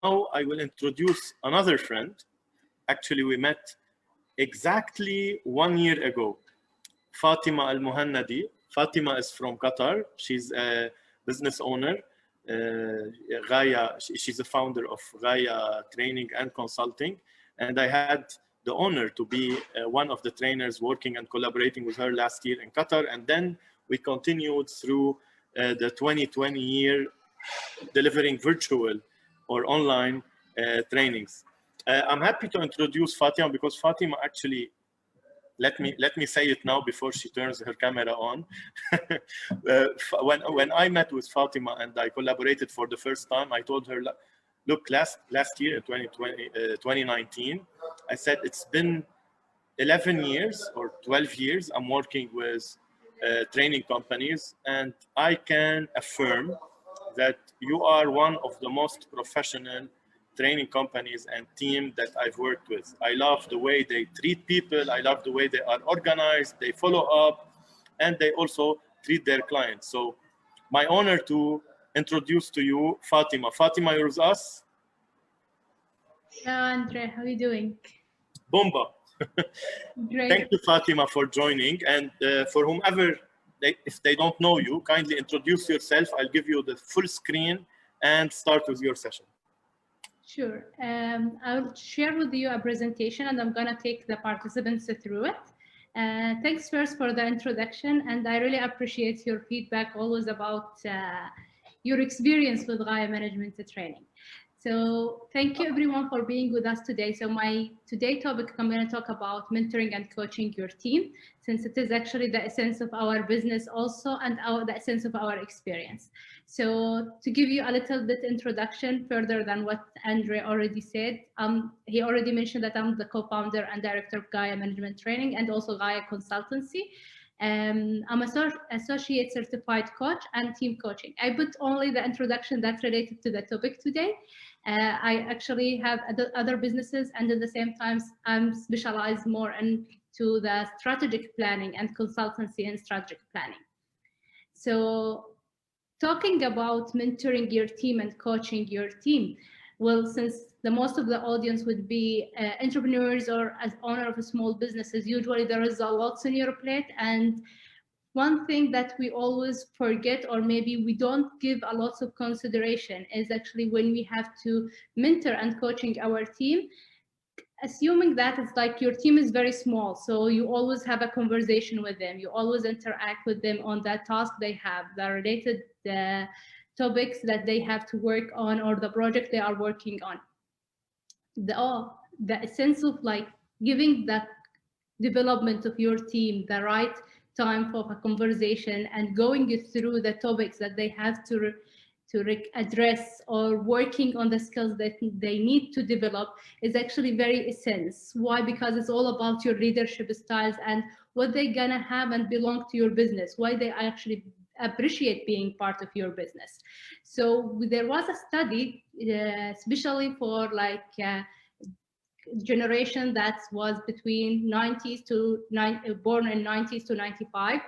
I will introduce another friend. Actually, we met exactly 1 year ago. Fatima Al-Mohannadi. Fatima is from Qatar. She's a business owner. She's a founder of Gaia Training and Consulting. And I had the honor to be one of the trainers working and collaborating with her last year in Qatar. And then we continued through the 2020 year delivering virtual or online trainings. I'm happy to introduce Fatima because Fatima actually, let me say it now before she turns her camera on. When I met with Fatima and I collaborated for the first time, I told her, look, last year in 2019, I said it's been 11 years or 12 years I'm working with training companies, and I can affirm that you are one of the most professional training companies and team that I've worked with. I love the way they treat people. I love the way they are organized, they follow up, and they also treat their clients. So my honor to introduce to you Fatima. Fatima, you're with us? Hello, Andre. How are you doing? Bomba. Great. Thank you, Fatima, for joining. And for whomever, if they don't know you, kindly introduce yourself. I'll give you the full screen and start with your session. Sure. I'll share with you a presentation and I'm going to take the participants through it. Thanks first for the introduction, and I really appreciate your feedback always about your experience with Gaia Management Training. So thank you everyone for being with us today. So my today topic, I'm going to talk about mentoring and coaching your team, since it is actually the essence of our business also and the essence of our experience. So to give you a little bit introduction further than what Andre already said, he already mentioned that I'm the co-founder and director of Gaia Management Training and also Gaia Consultancy. I'm an associate certified coach and team coaching. I put only the introduction that's related to the topic today. I actually have other businesses, and at the same time, I'm specialized more into the strategic planning and consultancy and strategic planning. So talking about mentoring your team and coaching your team, well, since the most of the audience would be entrepreneurs or as owner of small businesses, usually there is a lot on your plate. And one thing that we always forget, or maybe we don't give a lot of consideration, is actually when we have to mentor and coaching our team, assuming that it's like your team is very small, so you always have a conversation with them, you always interact with them on that task they have, the related topics that they have to work on or the project they are working on. The sense of like giving the development of your team the right time for a conversation and going through the topics that they have to address or working on the skills that they need to develop is actually very essential. Why? Because it's all about your leadership styles and what they're gonna have and belong to your business, why they actually appreciate being part of your business. So there was a study, especially for like generation that was between 90s to born in 90s to 95,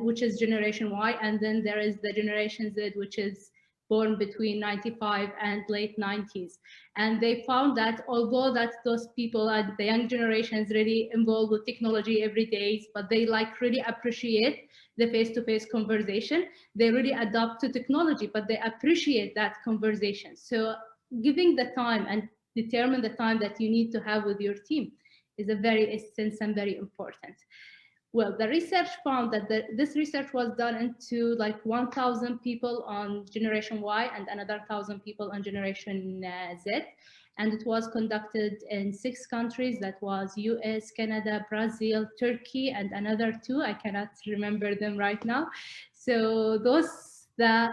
which is generation Y, and then there is the generation Z, which is born between 95 and late 90s. And they found that although that those people and the young generations really involved with technology every day, but they like really appreciate the face-to-face conversation, they really adapt to technology, but they appreciate that conversation. So giving the time and determine the time that you need to have with your team is a very essential and very important. Well, the research found that this research was done into like 1,000 people on generation Y and another 1,000 people on generation Z. And it was conducted in 6 countries, that was US, Canada, Brazil, Turkey, and another 2. I cannot remember them right now. So those, the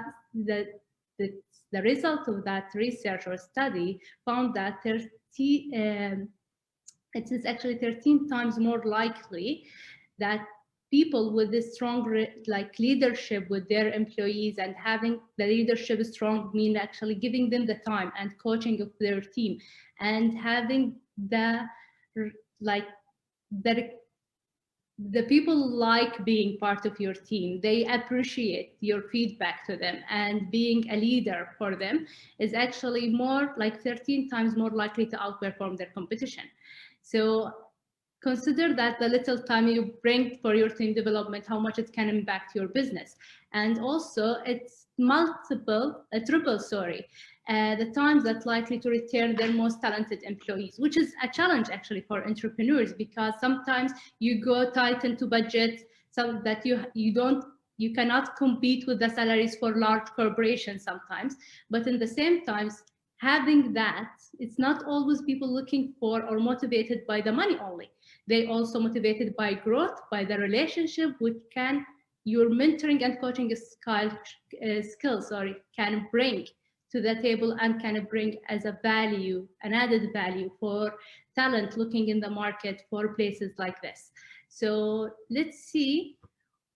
result of that research or study found that it is actually 13 times more likely that people with this strong like leadership with their employees and having the leadership strong mean actually giving them the time and coaching of their team and having the like the people like being part of your team. They appreciate your feedback to them, and being a leader for them is actually more like 13 times more likely to outperform their competition. So consider that the little time you bring for your team development, how much it can impact your business. And also it's triple, sorry, the times that's likely to return their most talented employees, which is a challenge actually for entrepreneurs, because sometimes you go tight into budget, so that you cannot compete with the salaries for large corporations sometimes. But in the same times, having that, it's not always people looking for or motivated by the money only. They also motivated by growth, by the relationship, which can your mentoring and coaching skills, sorry, can bring to the table, and can bring as a value, an added value for talent looking in the market for places like this. So let's see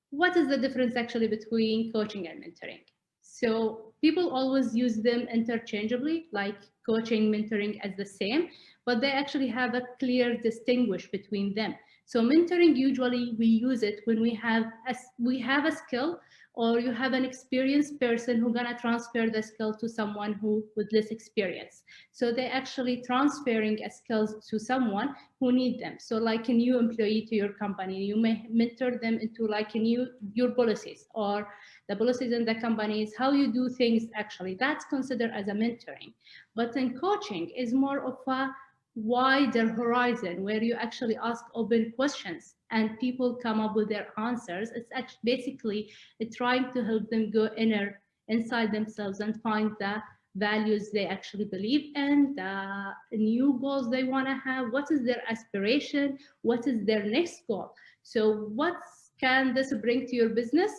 what is the difference actually between coaching and mentoring. So people always use them interchangeably, like coaching, mentoring as the same, but they actually have a clear distinguish between them. So mentoring, usually we use it when we have a skill, or you have an experienced person who's gonna transfer the skill to someone who with less experience. So they actually transferring a skills to someone who need them. So like a new employee to your company, you may mentor them into like your policies, or the policies in the companies, how you do things actually. That's considered as a mentoring. But then coaching is more of a wider horizon, where you actually ask open questions and people come up with their answers. It's actually basically trying to help them go inside themselves and find the values they actually believe in, the new goals they want to have, what is their aspiration, what is their next goal. So what can this bring to your business?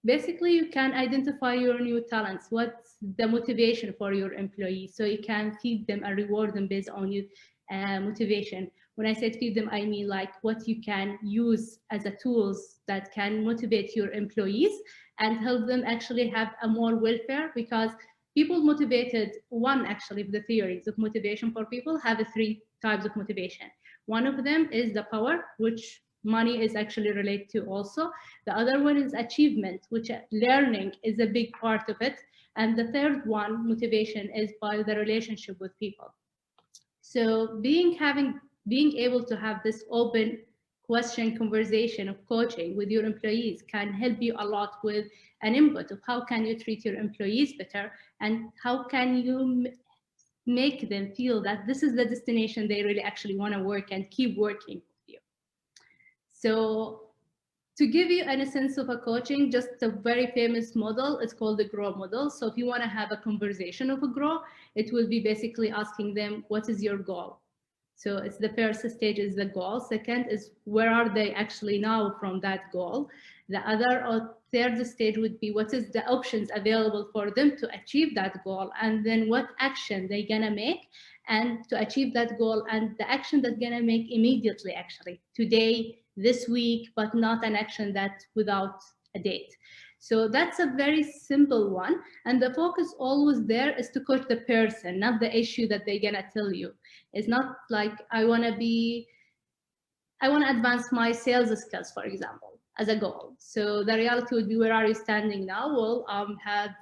Basically, you can identify your new talents, what's the motivation for your employees, so you can feed them and reward them based on your motivation. When I say feed them, I mean like what you can use as a tools that can motivate your employees and help them actually have a more welfare, because people motivated, one actually the theories of motivation for people have three types of motivation. One of them is the power, which money is actually related to also. The other one is achievement, which learning is a big part of it. And the third one, motivation, is by the relationship with people. So being able to have this open question conversation of coaching with your employees can help you a lot with an input of how can you treat your employees better, and how can you make them feel that this is the destination they really actually want to work and keep working with you. So to give you an essence of a coaching, just a very famous model, it's called the GROW model. So if you want to have a conversation of a GROW, it will be basically asking them, what is your goal? So it's the first stage is the goal. Second is where are they actually now from that goal? The other or third stage would be what is the options available for them to achieve that goal, and then what action they're gonna make and to achieve that goal, and the action that's gonna make immediately, actually today, this week, but not an action that without a date. So that's a very simple one. And the focus always there is to coach the person, not the issue that they're gonna tell you. It's not like I wanna advance my sales skills, for example, as a goal. So the reality would be, where are you standing now? Well, have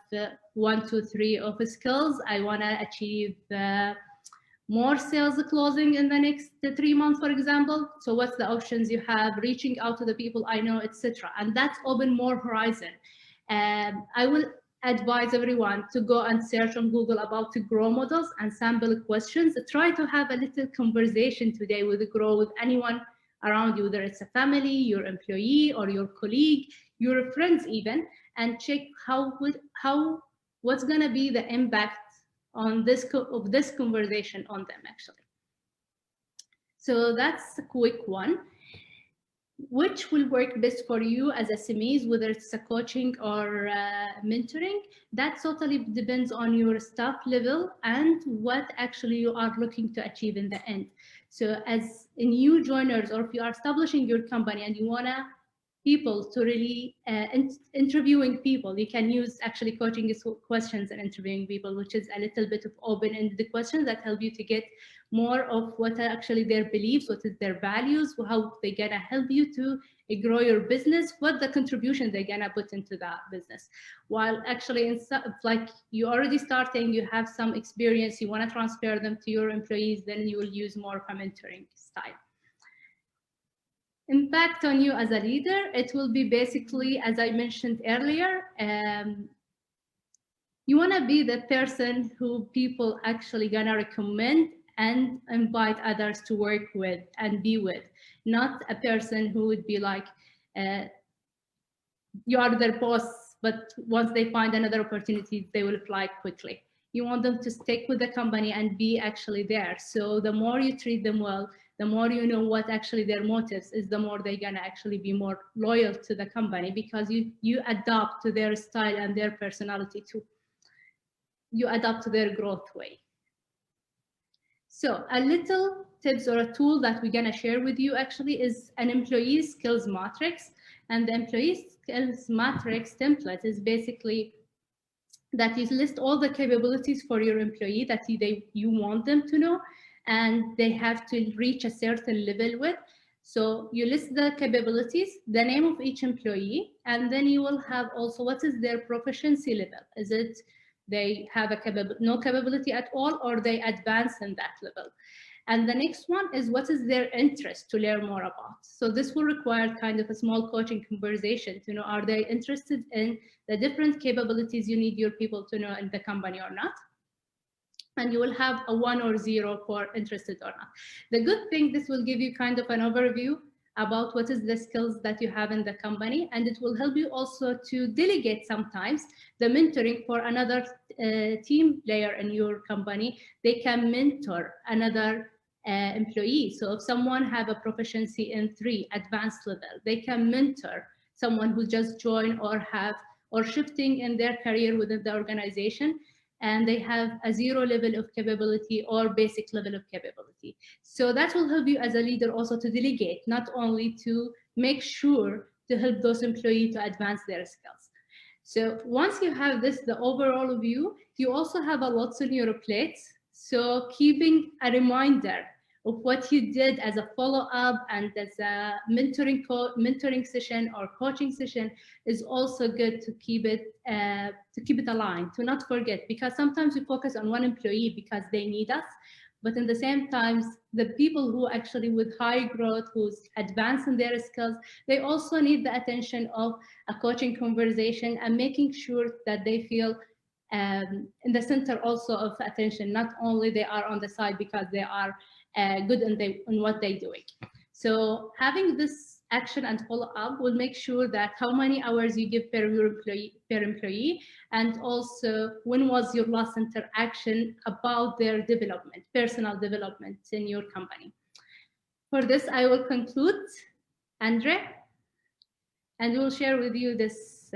1, 2, 3 of skills. I wanna achieve more sales closing in the next 3 months, for example. So what's the options you have? Reaching out to the people I know, etc. And that's open more horizon. I will advise everyone to go and search on Google about the GROW models and sample questions. Try to have a little conversation today with the GROW with anyone around you, whether it's a family, your employee, or your colleague, your friends even, and check what's gonna be the impact on this conversation on them actually. So that's a quick one. Which will work best for you as SMEs, whether it's a coaching or mentoring? That totally depends on your staff level and what actually you are looking to achieve in the end. So as new joiners, or if you are establishing your company and you wanna people to really interviewing people, you can use actually coaching questions and interviewing people, which is a little bit of open-ended questions that help you to get more of what are actually their beliefs, what is their values, how they're gonna help you to grow your business, what the contribution they're gonna put into that business. While actually, like you already starting, you have some experience, you want to transfer them to your employees, then you will use more of a mentoring style. Impact on you as a leader, it will be basically, as I mentioned earlier, you want to be the person who people actually gonna recommend and invite others to work with and be with, not a person who would be like, you are their boss, but once they find another opportunity, they will fly quickly. You want them to stick with the company and be actually there. So the more you treat them well, the more you know what actually their motives is, the more they're gonna actually be more loyal to the company, because you adapt to their style and their personality too. You adapt to their growth way. So a little tips or a tool that we're gonna share with you actually is an employee skills matrix. And the employee skills matrix template is basically that you list all the capabilities for your employee that you want them to know, and they have to reach a certain level with. So you list the capabilities, the name of each employee, and then you will have also what is their proficiency level. Is it they have no capability at all, or they advance in that level? And the next one is what is their interest to learn more about. So this will require kind of a small coaching conversation to know, are they interested in the different capabilities you need your people to know in the company or not? And you will have a 1 or 0 for interested or not. The good thing, this will give you kind of an overview about what is the skills that you have in the company, and it will help you also to delegate sometimes the mentoring for another team player in your company. They can mentor another employee. So if someone have a proficiency in 3 advanced level, they can mentor someone who just joined or shifting in their career within the organization, and they have a 0 level of capability or basic level of capability. So that will help you as a leader also to delegate, not only to make sure to help those employees to advance their skills. So once you have this, the overall view, you also have a lot on your plate. So keeping a reminder of what you did as a follow-up and as a mentoring session or coaching session is also good to keep it aligned, to not forget, because sometimes we focus on one employee because they need us, but in the same time, the people who actually with high growth, who's advancing their skills, they also need the attention of a coaching conversation and making sure that they feel in the center also of attention, not only they are on the side because they are good in what they're doing. So having this action and follow up will make sure that how many hours you give per employee, and also when was your last interaction about their development, personal development in your company. For this, I will conclude, Andre, and we'll share with you this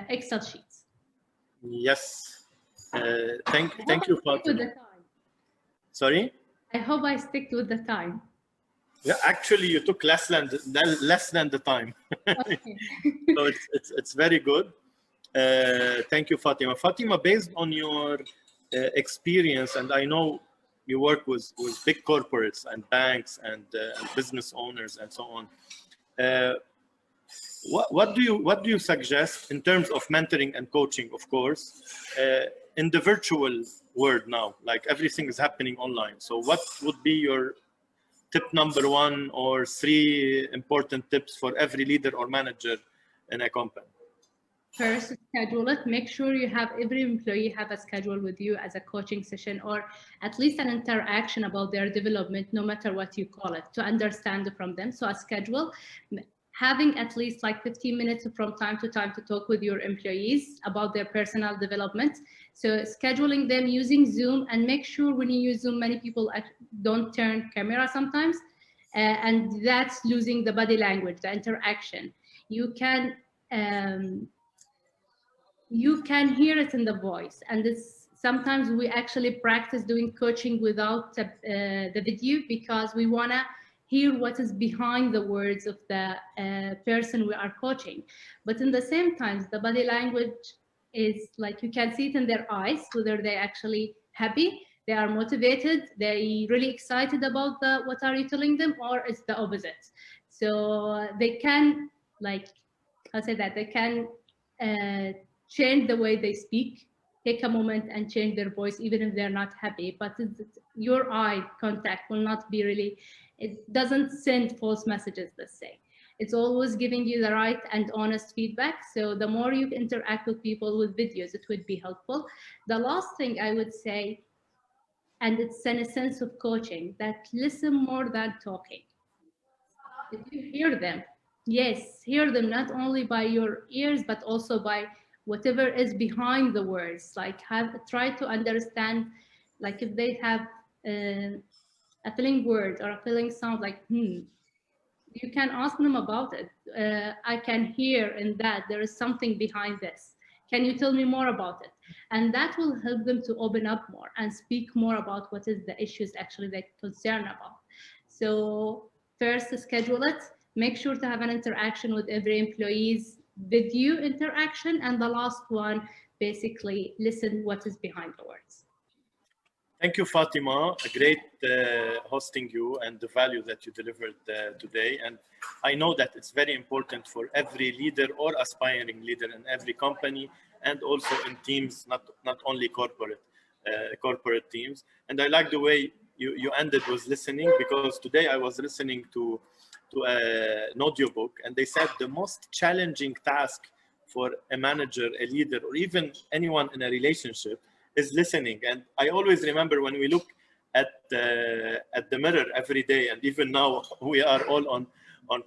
Excel sheets. Yes. Thank you, Fatima. Sorry? I hope I stick with the time. Yeah, actually, you took less than the time. Okay. So it's very good. Thank you, Fatima. Fatima, based on your experience, and I know you work with big corporates and banks and business owners and so on. What do you suggest in terms of mentoring and coaching, of course, in the virtual world now? Like everything is happening online. So what would be your tip number 1 or 3 important tips for every leader or manager in a company? First, schedule it. Make sure you have every employee have a schedule with you as a coaching session, or at least an interaction about their development, no matter what you call it, to understand from them. So a schedule. Having at least like 15 minutes from time to time to talk with your employees about their personal development. So scheduling them using Zoom, and make sure when you use Zoom, many people don't turn camera sometimes, and that's losing the body language, the interaction. You can hear it in the voice, and sometimes we actually practice doing coaching without the video, because we want to hear what is behind the words of the person we are coaching. But in the same time, the body language is like, you can see it in their eyes, whether they're actually happy, they are motivated, they're really excited about what are you telling them, or it's the opposite. So they can, like, I'll say that they can change the way they speak, take a moment and change their voice, even if they're not happy. But your eye contact will not be really, it doesn't send false messages, let's say. It's always giving you the right and honest feedback. So the more you interact with people with videos, it would be helpful. The last thing I would say, and it's in a sense of coaching, that listen more than talking. If you hear them, yes, hear them not only by your ears, but also by whatever is behind the words. Like, try to understand, like if they have a filling word or a filling sound, like you can ask them about it. I can hear in that there is something behind this. Can you tell me more about it? And that will help them to open up more and speak more about what is the issues actually they're concerned about. So first, schedule it. Make sure to have an interaction with every employee's video interaction. And the last one, basically listen what is behind the words. Thank you, Fatima. A great hosting you and the value that you delivered today. And I know that it's very important for every leader or aspiring leader in every company, and also in teams, not only corporate teams. And I like the way you ended with listening, because today I was listening to an audiobook, and they said the most challenging task for a manager, a leader, or even anyone in a relationship is listening. And I always remember when we look at the mirror every day, and even now we are all on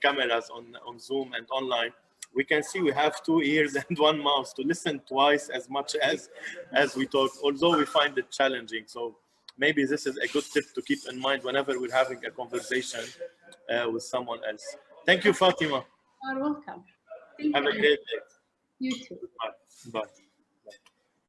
cameras, on Zoom and online, we can see we have 2 ears and 1 mouth to listen twice as much as we talk, although we find it challenging. So maybe this is a good tip to keep in mind whenever we're having a conversation with someone else. Thank you, Fatima. You are welcome. Thank Have you. a great day. You too. Bye. Bye.